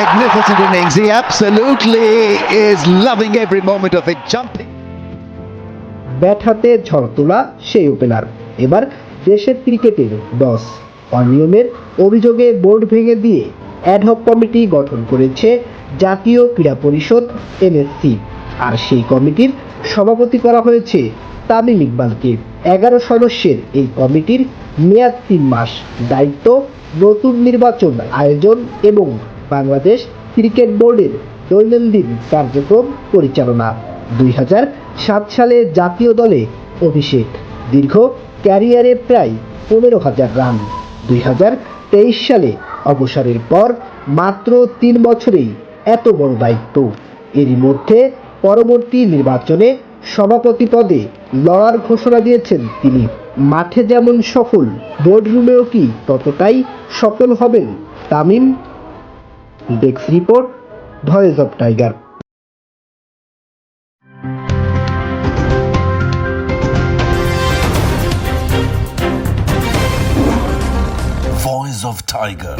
Magnificent innings. He absolutely is loving every moment of it. Jumping. Bat হাতে ঝড় তোলা সেই ওপেনার এবার দেশের ক্রিকেটের বস। অনিয়মের অভিযোগে বোর্ড ভেঙে দিয়ে অ্যাডহক কমিটি গঠন করেছে জাতীয় ক্রীড়া পরিষদ এনএসসি। আর সেই কমিটির সভাপতি করা হয়েছে তামিম ইকবালকে। 11 সদস্যের এই কমিটির মেয়াদ 3 মাস। দায়িত্ব নতুন নির্বাচন আয়োজন এবং বাংলাদেশ ক্রিকেট বোর্ডের দৈনন্দিন কার্যক্রম পরিচালনা। 2007 সালে জাতীয় দলে অভিষেক। দীর্ঘ ক্যারিয়ারে প্রায় 15,000 রান। 2023 সালে অবসরের পর মাত্র 3 বছরেই এত বড় দায়িত্ব। এরই মধ্যে পরবর্তী নির্বাচনে সভাপতি পদে লড়ার ঘোষণা দিয়েছেন তিনি। মাঠে যেমন সফল, বোর্ডরুমেও কি ততটাই সফল হবেন Tamim? Desk report, voice of tiger. Voice of Tiger.